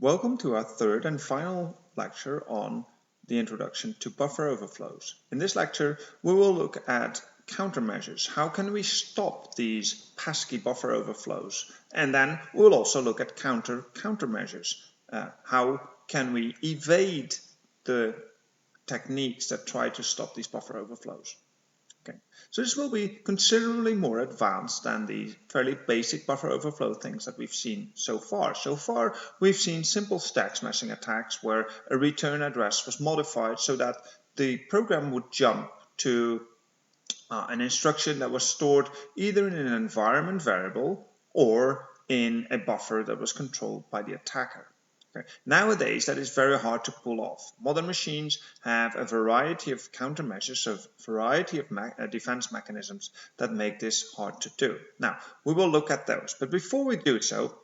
Welcome to our third and final lecture on the introduction to buffer overflows. In this lecture, we will look at countermeasures. How can we stop these pesky buffer overflows? And then we'll also look at countermeasures. How can we evade the techniques that try to stop these buffer overflows? Okay, so this will be considerably more advanced than the fairly basic buffer overflow things that we've seen so far. So far, we've seen simple stack smashing attacks where a return address was modified so that the program would jump to an instruction that was stored either in an environment variable or in a buffer that was controlled by the attacker. Okay. Nowadays, that is very hard to pull off. Modern machines have a variety of countermeasures, a variety of defense mechanisms that make this hard to do. Now, we will look at those. But before we do so,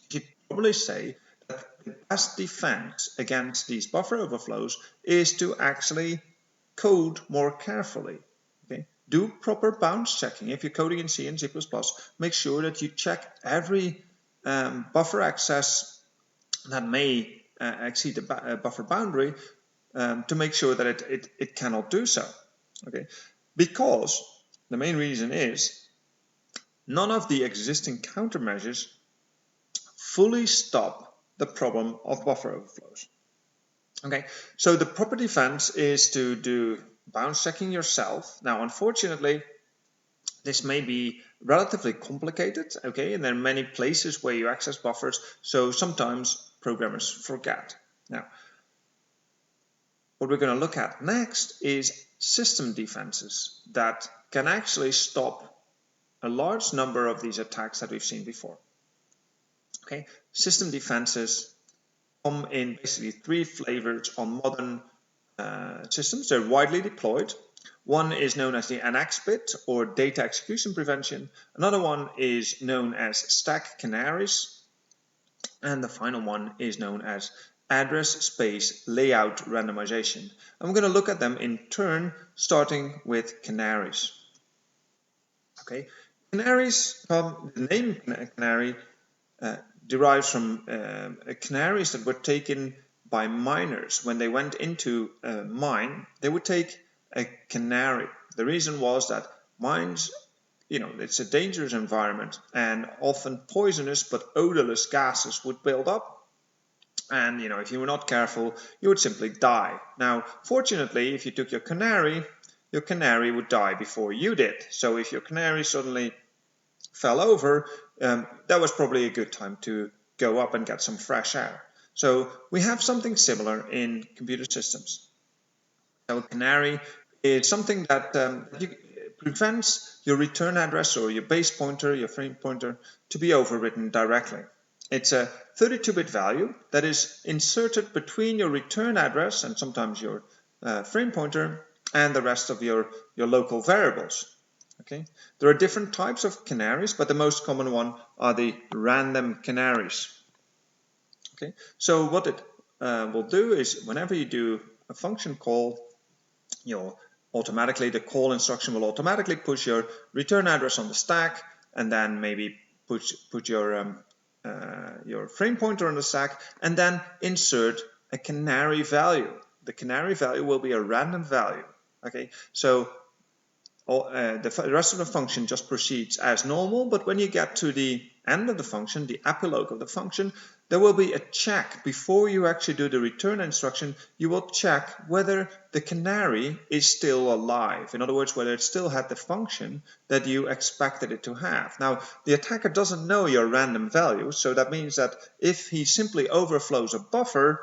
you could probably say that the best defense against these buffer overflows is to actually code more carefully. Okay. Do proper bounds checking. If you're coding in C and C++, make sure that you check every buffer access that may exceed the buffer boundary to make sure that it cannot do so. Okay, because the main reason is none of the existing countermeasures fully stop the problem of buffer overflows. Okay, so the proper defense is to do bounds checking yourself. Now, unfortunately, this may be relatively complicated, okay, and there are many places where you access buffers, so sometimes programmers forget. Now, what we're going to look at next is system defenses that can actually stop a large number of these attacks that we've seen before. Okay, system defenses come in basically three flavors on modern systems. They're widely deployed. One is known as the NX bit or data execution prevention. Another one is known as stack canaries. And the final one is known as address space layout randomization. I'm going to look at them in turn, starting with canaries. Okay, canaries, the name canary derives from canaries that were taken by miners. When they went into a mine, they would take a canary. The reason was that mines, it's a dangerous environment, and often poisonous but odorless gases would build up. And, if you were not careful, you would simply die. Now, fortunately, if you took your canary would die before you did. So if your canary suddenly fell over, that was probably a good time to go up and get some fresh air. So we have something similar in computer systems. So a canary is something that prevents your return address or your base pointer, your frame pointer, to be overwritten directly. It's a 32-bit value that is inserted between your return address and sometimes your frame pointer and the rest of your local variables. Okay, there are different types of canaries, but the most common one are the random canaries. Okay, so what it will do is whenever you do a function call, the call instruction will automatically push your return address on the stack, and then maybe put your frame pointer on the stack, and then insert a canary value. The canary value will be a random value. Okay, so the rest of the function just proceeds as normal, but when you get to the end of the function, the epilogue of the function, there will be a check. Before you actually do the return instruction, you will check whether the canary is still alive. In other words, whether it still had the function that you expected it to have. Now, the attacker doesn't know your random value, so that means that if he simply overflows a buffer,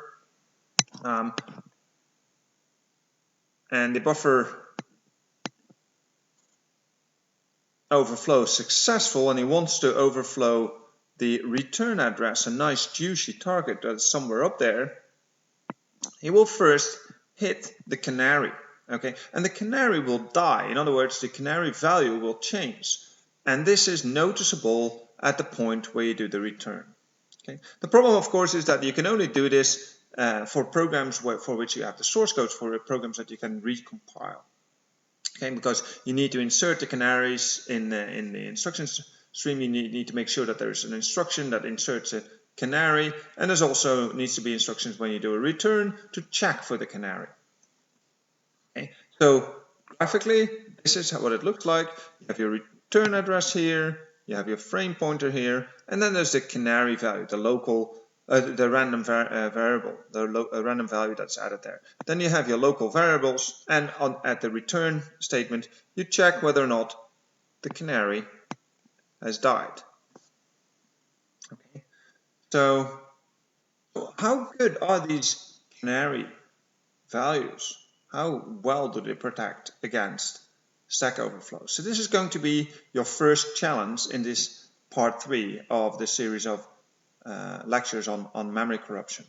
and the buffer overflow is successful and he wants to overflow the return address, a nice juicy target that's somewhere up there, he will first hit the canary, okay? And the canary will die. In other words, the canary value will change. And this is noticeable at the point where you do the return. Okay? The problem, of course, is that you can only do this for programs for which you have the source codes for programs that you can recompile. Okay, because you need to insert the canaries in the instructions stream. You need to make sure that there is an instruction that inserts canary, and there's also needs to be instructions when you do a return to check for the canary. Okay, so graphically, this is what it looks like. You have your return address here, you have your frame pointer here, and then there's the canary value, the local, the random variable, the random value that's added there. Then you have your local variables, and at the return statement, you check whether or not the canary has died. Okay, so how good are these canary values? How well do they protect against Stack Overflow? So this is going to be your first challenge in this part 3 of the series of lectures on memory corruption.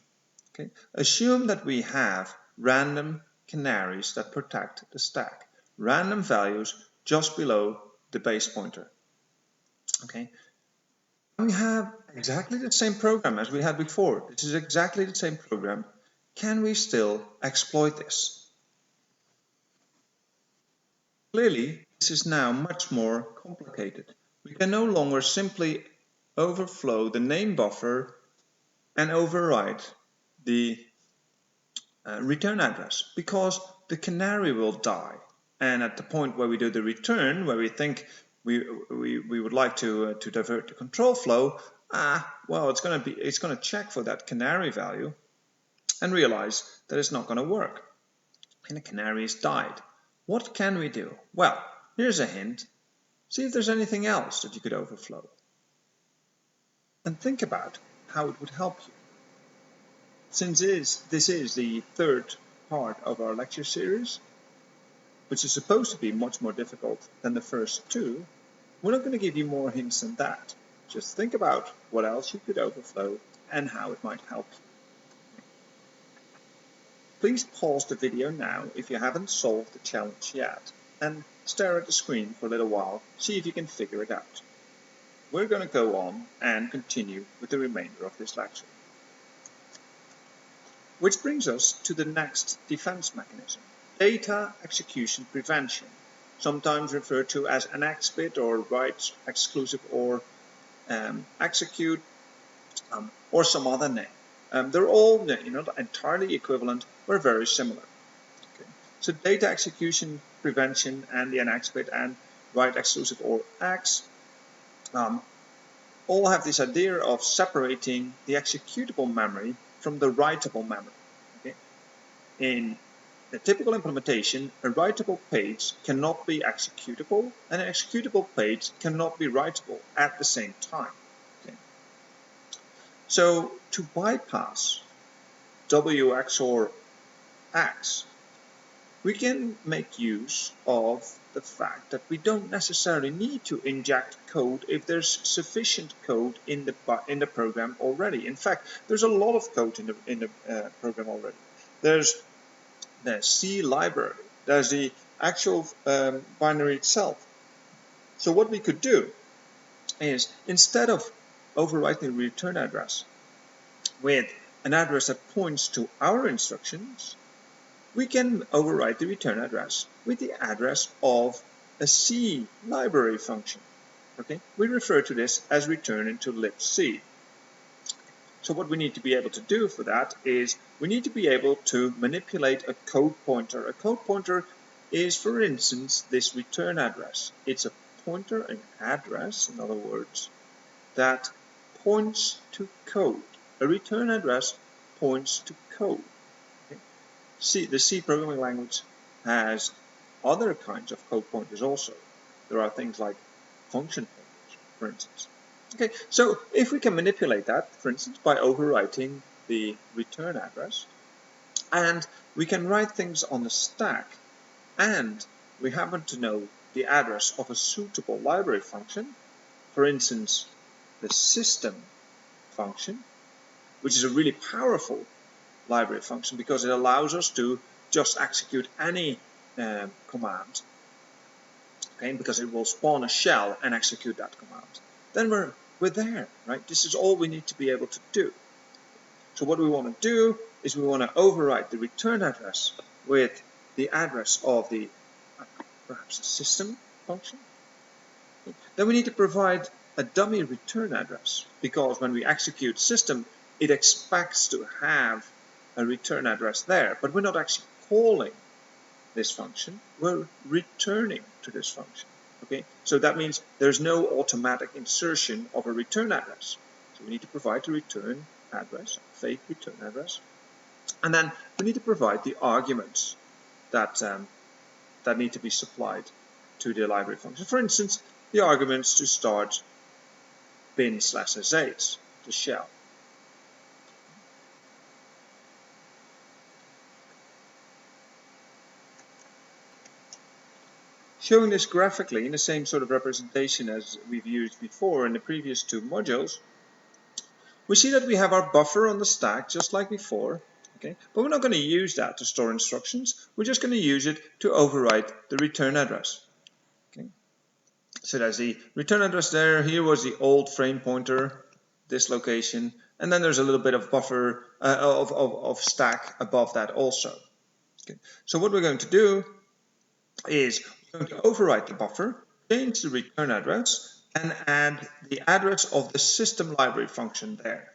Okay, assume that we have random canaries that protect the stack, random values just below the base pointer. Okay, we have exactly the same program as we had before. This is exactly the same program. Can we still exploit this? Clearly, this is now much more complicated. We can no longer simply overflow the name buffer and overwrite the return address, because the canary will die. And at the point where we do the return, where we think we would like to divert the control flow, well, it's going to check for that canary value and realize that it's not going to work, and the canary has died. What can we do? Well, here's a hint. See if there's anything else that you could overflow. And think about how it would help you. Since this is the third part of our lecture series, which is supposed to be much more difficult than the first two, we're not going to give you more hints than that. Just think about what else you could overflow and how it might help you. Please pause the video now if you haven't solved the challenge yet, and stare at the screen for a little while, see if you can figure it out. We're going to go on and continue with the remainder of this lecture. Which brings us to the next defense mechanism, data execution prevention, sometimes referred to as an XBIT or write exclusive or execute or some other name. They're all not entirely equivalent, but very similar. Okay. So data execution prevention and the NXBit and write exclusive or X all have this idea of separating the executable memory from the writable memory. Okay. In a typical implementation, a writable page cannot be executable, and an executable page cannot be writable at the same time. Okay. So to bypass W XOR X, we can make use of the fact that we don't necessarily need to inject code if there's sufficient code in the program already. In fact, there's a lot of code in the program already. There's the C library, there's the actual binary itself. So what we could do is, instead of overwriting the return address with an address that points to our instructions, we can overwrite the return address with the address of a C library function. Okay, we refer to this as return into libc. So what we need to be able to do for that is we need to be able to manipulate a code pointer. A code pointer is, for instance, this return address. It's a pointer, an address, in other words, that points to code. A return address points to code. Okay. The C programming language has other kinds of code pointers also. There are things like function pointers, for instance. Okay, so if we can manipulate that, for instance, by overwriting the return address, and we can write things on the stack, and we happen to know the address of a suitable library function, for instance, the system function, which is a really powerful library function because it allows us to just execute any command, okay, because it will spawn a shell and execute that command. Then we're there, right? This is all we need to be able to do. So what we want to do is we want to overwrite the return address with the address of the perhaps the system function. Then we need to provide a dummy return address, because when we execute system, it expects to have a return address there, but we're not actually calling this function, we're returning to this function. Okay, so that means there's no automatic insertion of a return address. So we need to provide the return address, a fake return address, and then we need to provide the arguments that that need to be supplied to the library function. For instance, the arguments to start bin/sh, the shell. Showing this graphically in the same sort of representation as we've used before in the previous two modules, we see that we have our buffer on the stack just like before, okay? But we're not going to use that to store instructions. We're just going to use it to overwrite the return address. Okay? So there's the return address there. Here was the old frame pointer, this location, and then there's a little bit of buffer of stack above that also. Okay? So what we're going to do is we're going to overwrite the buffer, change the return address, and add the address of the system library function there.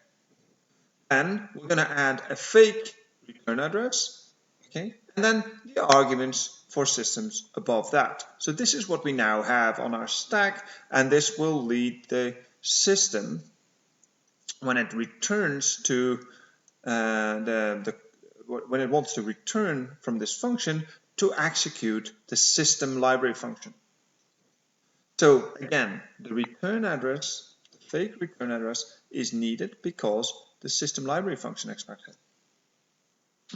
And we're going to add a fake return address, okay, and then the arguments for systems above that. So this is what we now have on our stack, and this will lead the system when it returns to when it wants to return from this function to execute the system library function. So again, the return address, the fake return address, is needed because the system library function expects it.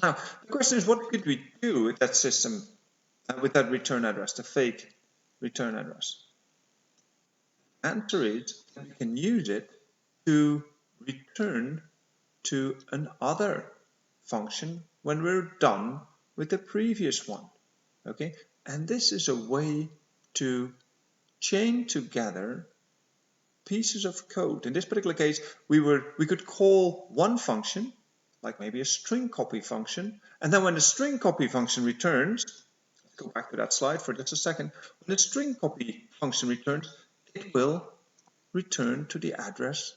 Now, the question is, what could we do with that system, with that return address, the fake return address? The answer is that we can use it to return to another function when we're done with the previous one. Okay, and this is a way to chain together pieces of code. In this particular case, we could call one function, like maybe a string copy function, and then when the string copy function returns, let's go back to that slide for just a second. When the string copy function returns, it will return to the address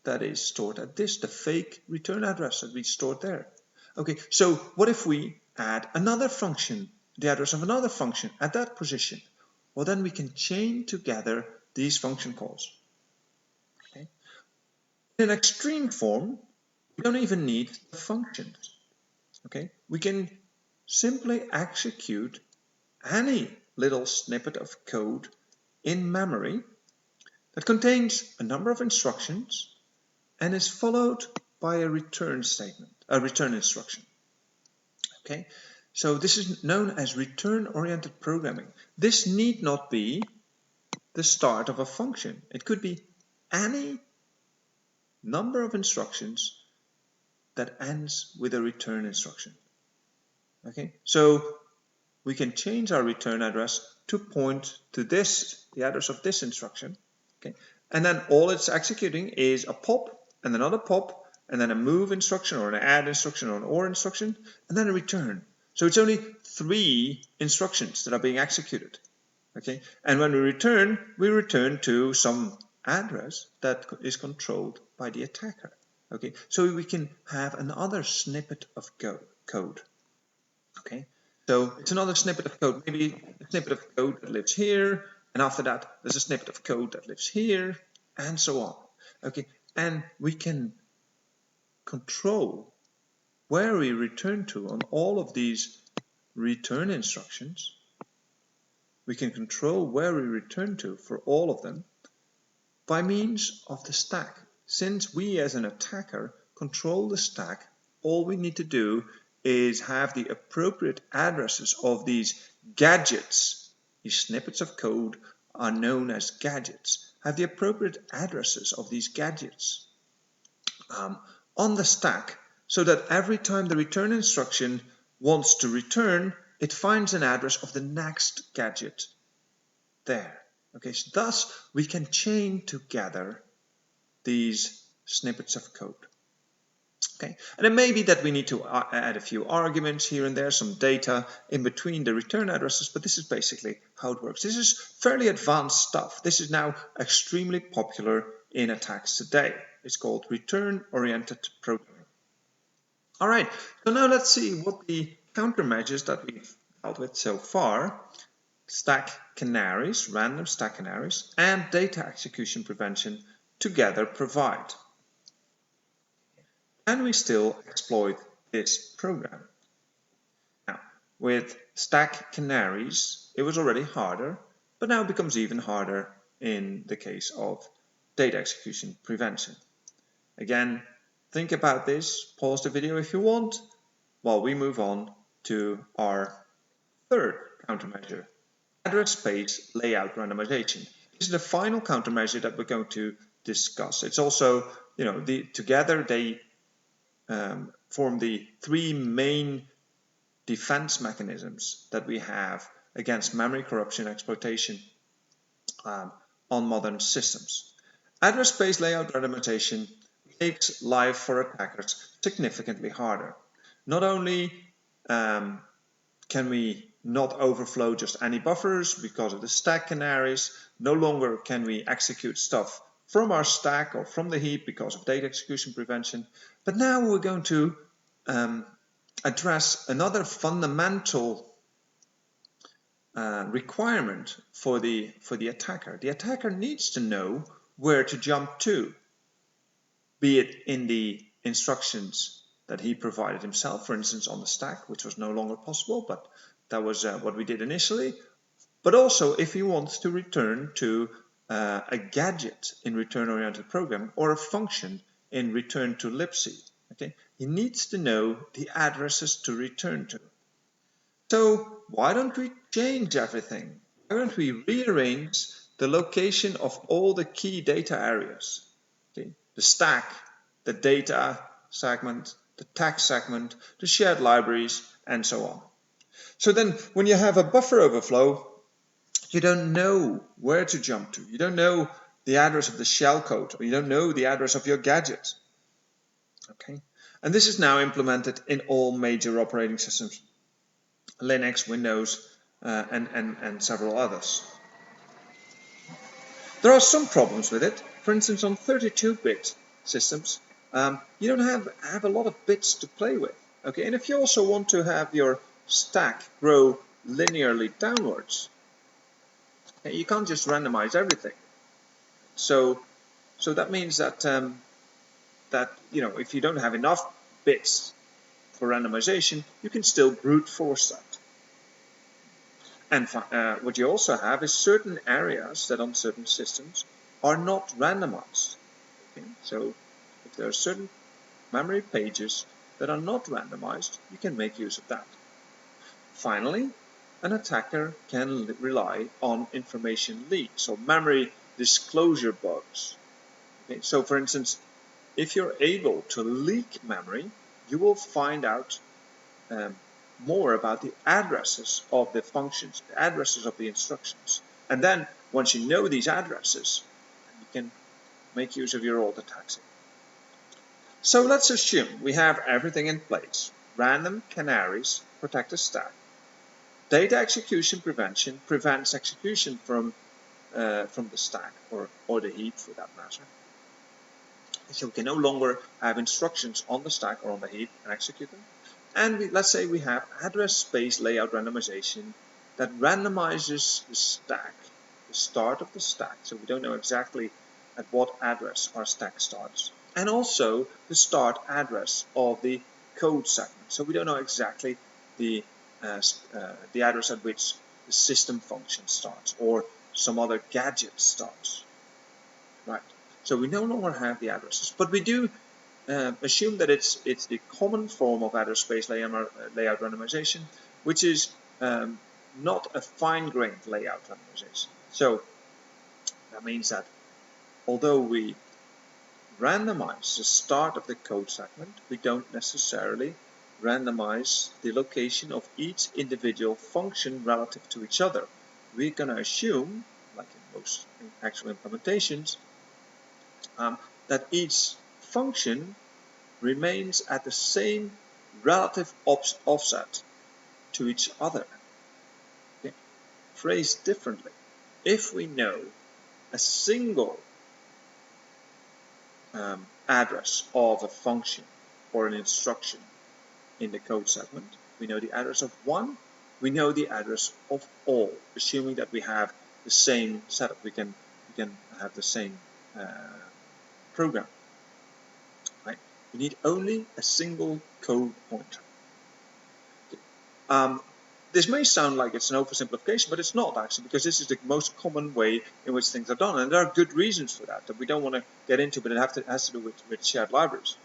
that is stored at this, the fake return address that we stored there. Okay, so what if we add another function, the address of another function at that position? Well, then we can chain together these function calls. Okay. In an extreme form, we don't even need the functions. Okay, we can simply execute any little snippet of code in memory that contains a number of instructions and is followed by a return statement, a return instruction. Okay, so this is known as return-oriented programming. This need not be the start of a function. It could be any number of instructions that ends with a return instruction. Okay, so we can change our return address to point to this, the address of this instruction. Okay, and then all it's executing is a pop and another pop and then a move instruction or an add instruction or an or instruction and then a return. So it's only 3 instructions that are being executed. Okay, and when we return to some address that is controlled by the attacker. Okay, so we can have another snippet of code. Okay, so it's another snippet of code, maybe a snippet of code that lives here, and after that there's a snippet of code that lives here, and so on. Okay, and we can control where we return to on all of these return instructions. We can control where we return to for all of them by means of the stack. Since we as an attacker control the stack, all we need to do is have the appropriate addresses of these gadgets. These snippets of code are known as gadgets. Have the appropriate addresses of these gadgets on the stack, so that every time the return instruction wants to return, it finds an address of the next gadget there. Okay, so thus we can chain together these snippets of code. Okay, and it may be that we need to add a few arguments here and there, some data in between the return addresses, but this is basically how it works. This is fairly advanced stuff. This is now extremely popular in attacks today. It's called return-oriented programming. All right, so now let's see what the countermeasures that we've dealt with so far, stack canaries, random stack canaries, and data execution prevention together provide. Can we still exploit this program? Now, with stack canaries, it was already harder, but now it becomes even harder in the case of data execution prevention. Again, think about this, pause the video if you want, while we move on to our third countermeasure, address space layout randomization. This is the final countermeasure that we're going to discuss. It's also, together they form the three main defense mechanisms that we have against memory corruption exploitation on modern systems. Address space layout randomization makes life for attackers significantly harder. Not only can we not overflow just any buffers because of the stack canaries, no longer can we execute stuff from our stack or from the heap because of data execution prevention, but now we're going to address another fundamental requirement for the attacker. The attacker needs to know where to jump to, be it in the instructions that he provided himself, for instance on the stack, which was no longer possible, but that was what we did initially, but also if he wants to return to a gadget in return-oriented programming or a function in return to libc. Okay, he needs to know the addresses to return to. So why don't we change everything? Why don't we rearrange the location of all the key data areas? Okay, the stack, the data segment, the text segment, the shared libraries, and so on. So then when you have a buffer overflow, you don't know where to jump to. You don't know the address of the shellcode, or you don't know the address of your gadget. Okay, and this is now implemented in all major operating systems, Linux, Windows, and several others. There are some problems with it. For instance, on 32-bit systems, you don't have a lot of bits to play with. Okay, and if you also want to have your stack grow linearly downwards, you can't just randomize everything. So that means that if you don't have enough bits for randomization, you can still brute force that. And what you also have is certain areas that on certain systems are not randomized. Okay? So if there are certain memory pages that are not randomized, you can make use of that. Finally, an attacker can rely on information leaks or memory disclosure bugs. Okay? So for instance, if you're able to leak memory, you will find out more about the addresses of the functions, the addresses of the instructions. And then once you know these addresses, you can make use of your old attacks. So let's assume we have everything in place. Random canaries protect the stack. Data execution prevention prevents execution from the stack or the heap for that matter. So we can no longer have instructions on the stack or on the heap and execute them. And let's say we have address space layout randomization that randomizes the stack, the start of the stack, so we don't know exactly at what address our stack starts, and also the start address of the code segment, so we don't know exactly the address at which the system function starts or some other gadget starts. Right. So we no longer have the addresses, but we do assume that it's the common form of address space layout randomization, which is not a fine-grained layout randomization. So that means that although we randomize the start of the code segment, we don't necessarily randomize the location of each individual function relative to each other. We're going to assume, like in most actual implementations, that each function remains at the same relative offset to each other. Okay. Phrased differently, if we know a single address of a function or an instruction in the code segment, we know the address of one, we know the address of all, assuming that we have the same setup. We can have the same program. Right? We need only a single code pointer. Okay. This may sound like it's an oversimplification, but it's not actually, because this is the most common way in which things are done, and there are good reasons for that we don't want to get into, but it has to do with shared libraries.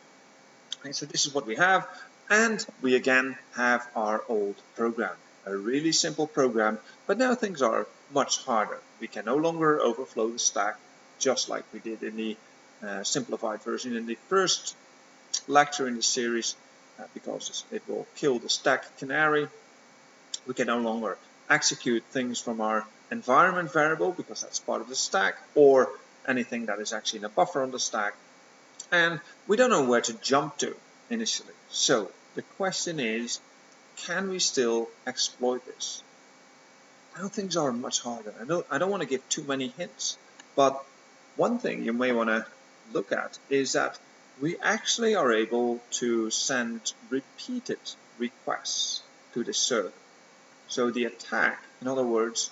And so this is what we have, and we again have our old program, a really simple program, but now things are much harder. We can no longer overflow the stack, just like we did in the simplified version in the first lecture in the series, because it will kill the stack canary. We can no longer execute things from our environment variable, because that's part of the stack, or anything that is actually in a buffer on the stack. And we don't know where to jump to initially. So the question is, can we still exploit this? Now things are much harder. I don't want to give too many hints, but one thing you may want to look at is that we actually are able to send repeated requests to the server. So the attack, in other words,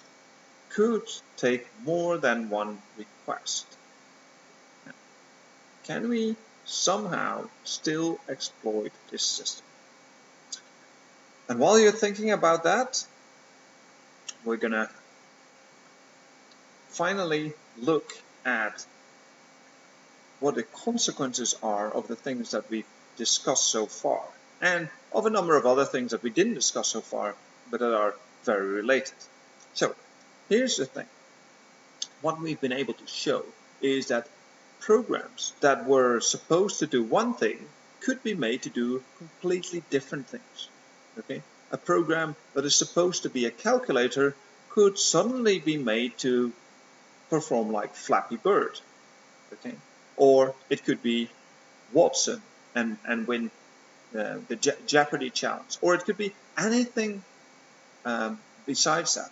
could take more than one request. Can we somehow still exploit this system? And while you're thinking about that, we're going to finally look at what the consequences are of the things that we've discussed so far, and of a number of other things that we didn't discuss so far, but that are very related. So here's the thing. What we've been able to show is that programs that were supposed to do one thing could be made to do completely different things. Okay? A program that is supposed to be a calculator could suddenly be made to perform like Flappy Bird. Okay? Or it could be Watson and win the Jeopardy challenge. Or it could be anything besides that.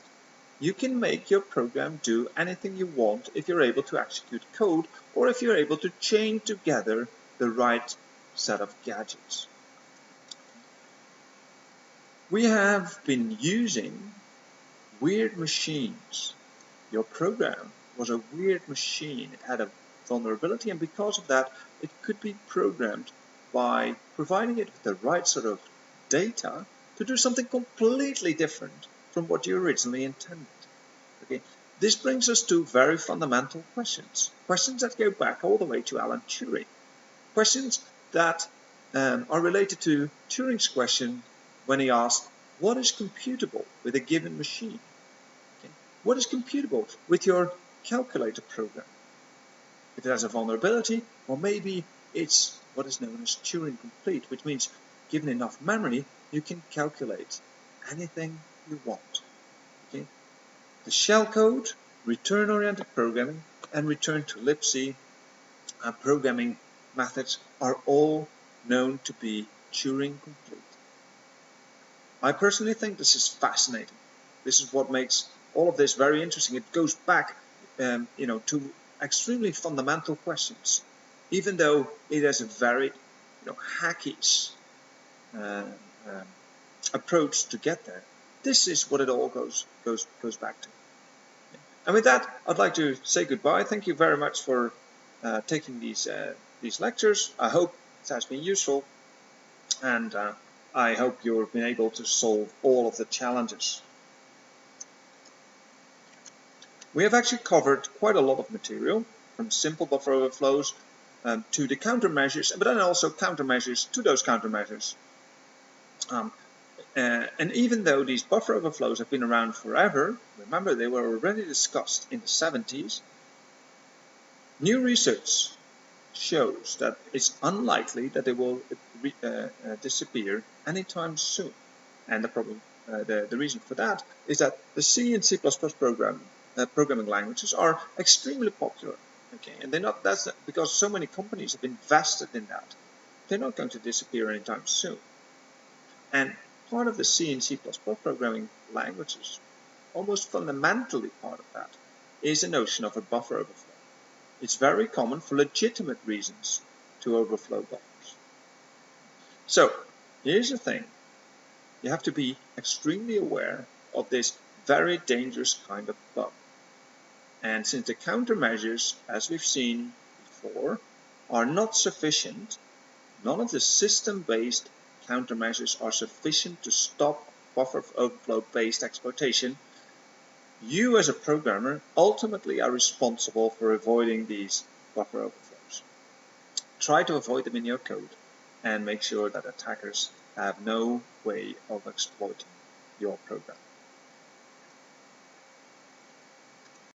You can make your program do anything you want if you're able to execute code, or if you're able to chain together the right set of gadgets. We have been using weird machines. Your program was a weird machine. It had a vulnerability, and because of that, it could be programmed by providing it with the right sort of data to do something completely different from what you originally intended. Okay. This brings us to very fundamental questions. Questions that go back all the way to Alan Turing. Questions that are related to Turing's question when he asked, what is computable with a given machine? Okay. What is computable with your calculator program? If it has a vulnerability, well, maybe it's what is known as Turing complete, which means given enough memory, you can calculate anything you want. Okay. The shellcode, return-oriented programming, and return to libc programming methods are all known to be Turing complete. I personally think this is fascinating. This is what makes all of this very interesting. It goes back, to extremely fundamental questions, even though it has a very, hackish approach to get there. This is what it all goes back to. And with that, I'd like to say goodbye. Thank you very much for taking these lectures. I hope it has been useful, and I hope you've been able to solve all of the challenges. We have actually covered quite a lot of material, from simple buffer overflows to the countermeasures, but then also countermeasures to those countermeasures. And even though these buffer overflows have been around forever, remember they were already discussed in the 70s, new research shows that it's unlikely that they will disappear anytime soon. And the problem, the reason for that is that the C and C++ programming languages are extremely popular. Okay, and that's because so many companies have invested in that. they're not going to disappear anytime soon. And part of the C and C++ programming languages, almost fundamentally part of that, is the notion of a buffer overflow. It's very common for legitimate reasons to overflow buffers. So here's the thing. You have to be extremely aware of this very dangerous kind of bug. And since the countermeasures, as we've seen before, are not sufficient, none of the system-based countermeasures are sufficient to stop buffer overflow-based exploitation, you as a programmer ultimately are responsible for avoiding these buffer overflows. Try to avoid them in your code and make sure that attackers have no way of exploiting your program.